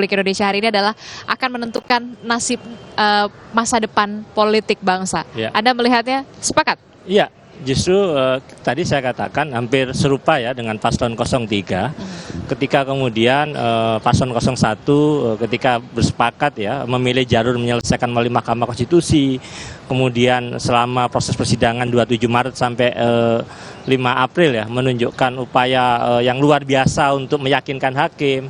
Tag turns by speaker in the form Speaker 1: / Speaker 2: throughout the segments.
Speaker 1: Republik Indonesia hari ini adalah akan menentukan nasib masa depan politik bangsa.
Speaker 2: Ya.
Speaker 1: Anda melihatnya sepakat?
Speaker 2: Iya, justru tadi saya katakan hampir serupa ya dengan paslon 03. Ketika kemudian paslon 01 ketika bersepakat ya memilih jalur menyelesaikan melalui Mahkamah Konstitusi, kemudian selama proses persidangan 27 Maret sampai 5 April ya menunjukkan upaya yang luar biasa untuk meyakinkan hakim.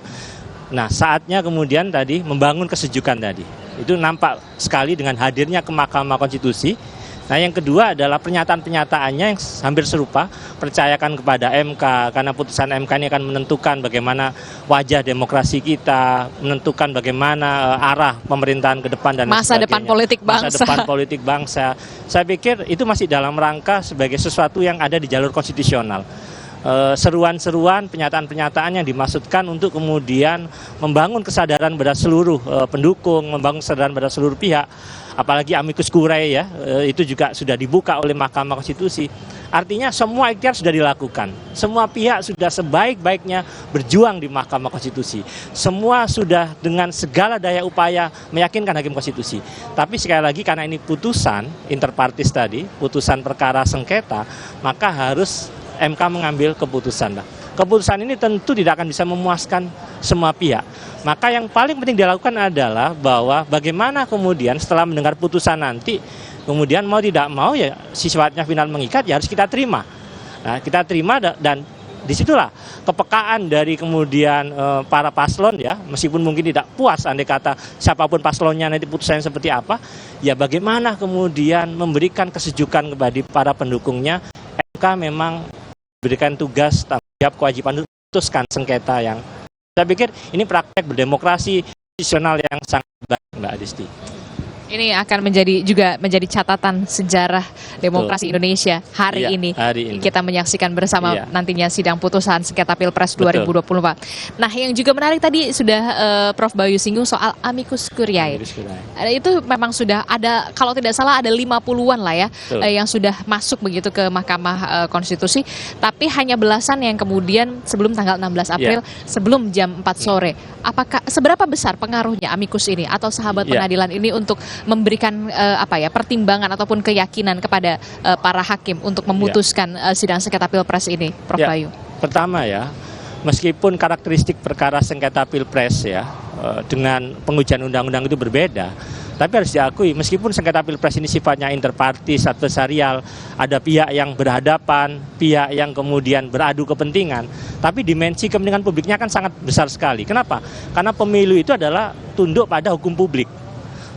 Speaker 2: Nah, saatnya kemudian tadi membangun kesejukan tadi. Itu nampak sekali dengan hadirnya ke Mahkamah Konstitusi. Nah, yang kedua adalah pernyataan-pernyataannya yang hampir serupa, percayakan kepada MK, karena putusan MK ini akan menentukan bagaimana wajah demokrasi kita, menentukan bagaimana arah pemerintahan ke depan dan
Speaker 1: masa depan politik bangsa.
Speaker 2: Masa depan politik bangsa. Saya pikir itu masih dalam rangka sebagai sesuatu yang ada di jalur konstitusional. Seruan-seruan, pernyataan-pernyataan yang dimaksudkan untuk kemudian membangun kesadaran pada seluruh pendukung, membangun kesadaran pada seluruh pihak, apalagi amicus curiae ya, itu juga sudah dibuka oleh Mahkamah Konstitusi. Artinya semua ikhtiar sudah dilakukan, semua pihak sudah sebaik-baiknya berjuang di Mahkamah Konstitusi, semua sudah dengan segala daya upaya meyakinkan hakim konstitusi. Tapi sekali lagi karena ini putusan interpartis tadi, putusan perkara sengketa, maka harus MK mengambil keputusan. Keputusan ini tentu tidak akan bisa memuaskan semua pihak. Maka yang paling penting dilakukan adalah bahwa bagaimana kemudian setelah mendengar putusan nanti, kemudian mau tidak mau ya sifatnya final mengikat ya harus kita terima. Nah, kita terima dan disitulah kepekaan dari kemudian para paslon ya, meskipun mungkin tidak puas andai kata siapapun paslonnya nanti putusannya seperti apa, ya bagaimana kemudian memberikan kesejukan kepada para pendukungnya. MK memang berikan tugas, tanggung jawab, kewajiban untuk memutuskan sengketa yang saya pikir ini praktek berdemokrasi konstitusional yang sangat baik, Mbak Adisti.
Speaker 1: Ini akan menjadi catatan sejarah demokrasi Indonesia hari ini. Kita menyaksikan bersama nantinya sidang putusan sengketa Pilpres 2024. Nah, yang juga menarik tadi sudah Prof Bayu singgung soal amicus curiae. Itu memang sudah ada, kalau tidak salah ada 50-an lah ya yang sudah masuk begitu ke Mahkamah Konstitusi, tapi hanya belasan yang kemudian sebelum tanggal 16 April, sebelum jam 4 sore. Apakah seberapa besar pengaruhnya amicus ini atau sahabat pengadilan ini untuk memberikan pertimbangan ataupun keyakinan kepada para hakim untuk memutuskan sidang sengketa Pilpres ini, Prof Bayu? Pertama
Speaker 2: ya, meskipun karakteristik perkara sengketa Pilpres ya dengan pengujian undang-undang itu berbeda, tapi harus diakui meskipun sengketa Pilpres ini sifatnya interpartis, adversarial, ada pihak yang berhadapan, pihak yang kemudian beradu kepentingan, tapi dimensi kepentingan publiknya kan sangat besar sekali. Kenapa? Karena pemilu itu adalah tunduk pada hukum publik.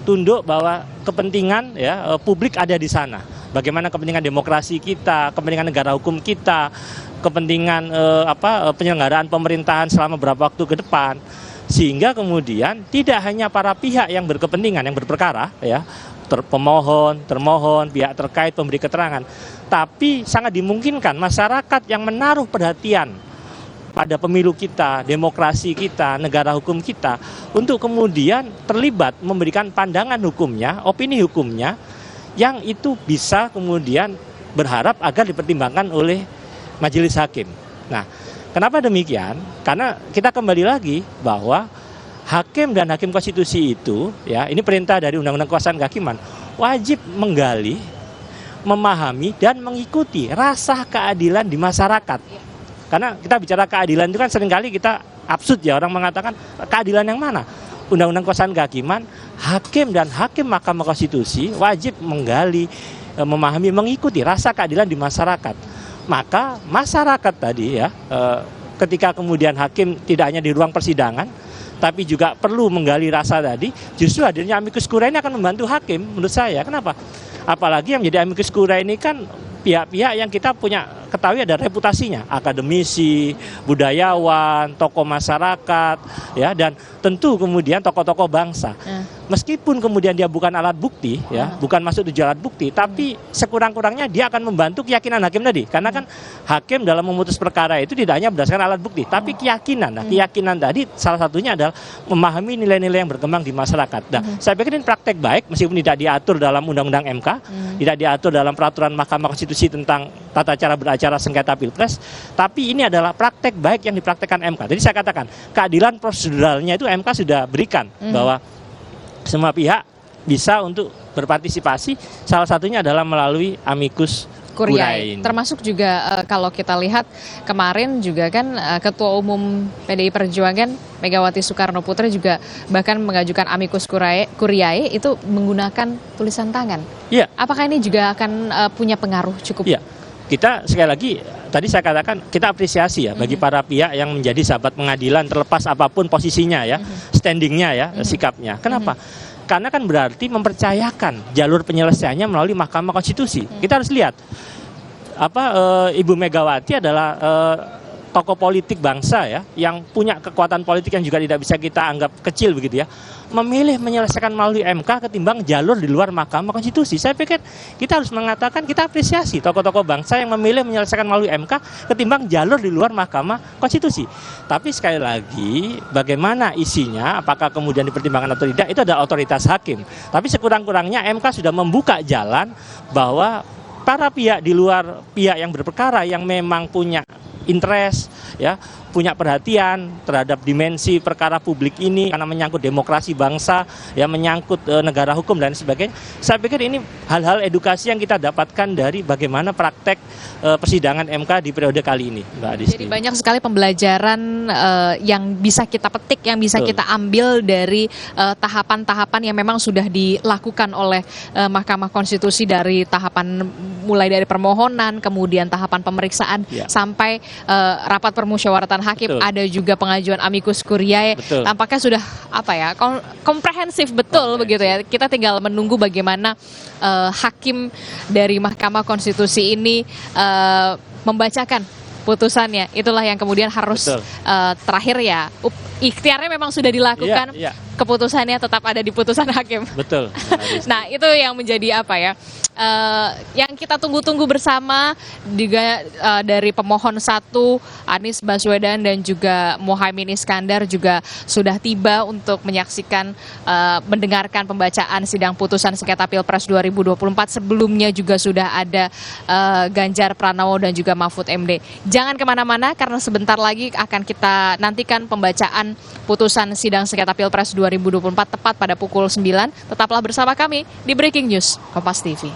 Speaker 2: Tunduk bahwa kepentingan ya publik ada di sana. Bagaimana kepentingan demokrasi kita, kepentingan negara hukum kita, kepentingan penyelenggaraan pemerintahan selama beberapa waktu ke depan. Sehingga kemudian tidak hanya para pihak yang berkepentingan, yang berperkara ya, pemohon, termohon, pihak terkait pemberi keterangan, tapi sangat dimungkinkan masyarakat yang menaruh perhatian pada pemilu kita, demokrasi kita, negara hukum kita, untuk kemudian terlibat memberikan pandangan hukumnya, opini hukumnya, yang itu bisa kemudian berharap agar dipertimbangkan oleh majelis hakim. Nah, kenapa demikian? Karena kita kembali lagi bahwa hakim dan hakim konstitusi itu, ya ini perintah dari Undang-Undang Kekuasaan Kehakiman, wajib menggali, memahami, dan mengikuti rasa keadilan di masyarakat. Karena kita bicara keadilan itu kan seringkali kita absurd ya, orang mengatakan keadilan yang mana? Undang-Undang Kekuasaan Kehakiman, hakim dan hakim Mahkamah Konstitusi wajib menggali, memahami, mengikuti rasa keadilan di masyarakat. Maka masyarakat tadi ya, ketika kemudian hakim tidak hanya di ruang persidangan, tapi juga perlu menggali rasa tadi, justru hadirnya amicus curiae ini akan membantu hakim menurut saya. Kenapa? Apalagi yang menjadi amicus curiae ini kan pihak-pihak yang kita punya ketahui ada reputasinya, akademisi, budayawan, tokoh masyarakat, ya, dan tentu kemudian tokoh-tokoh bangsa. Meskipun kemudian dia bukan alat bukti, ya, bukan masuk tujuh alat bukti, tapi sekurang-kurangnya dia akan membantu keyakinan hakim tadi. Karena kan hakim dalam memutus perkara itu tidak hanya berdasarkan alat bukti, tapi keyakinan. Nah, keyakinan tadi salah satunya adalah memahami nilai-nilai yang berkembang di masyarakat. Nah, saya pikir ini praktek baik meskipun tidak diatur dalam Undang-Undang MK, tidak diatur dalam peraturan Mahkamah Konstitusi tentang tata cara beracara bicara sengketa Pilpres, tapi ini adalah praktek baik yang dipraktekkan MK. Jadi saya katakan, keadilan proseduralnya itu MK sudah berikan bahwa semua pihak bisa untuk berpartisipasi, salah satunya adalah melalui amicus curiae.
Speaker 1: Termasuk juga kalau kita lihat kemarin juga kan Ketua Umum PDI Perjuangan Megawati Soekarno Putri juga bahkan mengajukan amicus curiae itu menggunakan tulisan tangan.
Speaker 2: Iya.
Speaker 1: Apakah ini juga akan punya pengaruh cukup?
Speaker 2: Iya. Kita sekali lagi tadi saya katakan kita apresiasi ya bagi para pihak yang menjadi sahabat pengadilan terlepas apapun posisinya ya, standingnya ya, sikapnya. Kenapa? Karena kan berarti mempercayakan jalur penyelesaiannya melalui Mahkamah Konstitusi. Kita harus lihat Ibu Megawati adalah tokoh politik bangsa ya, yang punya kekuatan politik yang juga tidak bisa kita anggap kecil begitu ya, memilih menyelesaikan melalui MK ketimbang jalur di luar Mahkamah Konstitusi. Saya pikir kita harus mengatakan kita apresiasi tokoh-tokoh bangsa yang memilih menyelesaikan melalui MK ketimbang jalur di luar Mahkamah Konstitusi. Tapi sekali lagi bagaimana isinya, apakah kemudian dipertimbangkan atau tidak, itu adalah otoritas hakim. Tapi sekurang-kurangnya MK sudah membuka jalan bahwa para pihak di luar pihak yang berperkara yang memang punya interest ya, punya perhatian terhadap dimensi perkara publik ini karena menyangkut demokrasi bangsa ya, menyangkut negara hukum dan sebagainya. Saya pikir ini hal-hal edukasi yang kita dapatkan dari bagaimana praktek persidangan MK di periode kali ini, Mbak Adisti.
Speaker 1: Jadi banyak sekali pembelajaran yang bisa kita petik, yang bisa kita ambil dari tahapan-tahapan yang memang sudah dilakukan oleh Mahkamah Konstitusi dari tahapan mulai dari permohonan, kemudian tahapan pemeriksaan sampai rapat permusyawaratan hakim. Ada juga pengajuan amicus curiae. Tampaknya sudah komprehensif betul begitu ya. Kita tinggal menunggu bagaimana hakim dari Mahkamah Konstitusi ini membacakan putusannya. Itulah yang kemudian harus terakhir ya. Ikhtiarnya memang sudah dilakukan. Keputusannya tetap ada di putusan hakim.
Speaker 2: Betul.
Speaker 1: Nah, itu yang menjadi yang kita tunggu-tunggu bersama juga dari pemohon 1 Anies Baswedan dan juga Muhaimin Iskandar juga sudah tiba untuk menyaksikan mendengarkan pembacaan sidang putusan sengketa Pilpres 2024. Sebelumnya juga sudah ada Ganjar Pranowo dan juga Mahfud MD. Jangan kemana-mana karena sebentar lagi akan kita nantikan pembacaan putusan sidang sengketa Pilpres 2024 tepat pada pukul 9. Tetaplah bersama kami di Breaking News Kompas TV.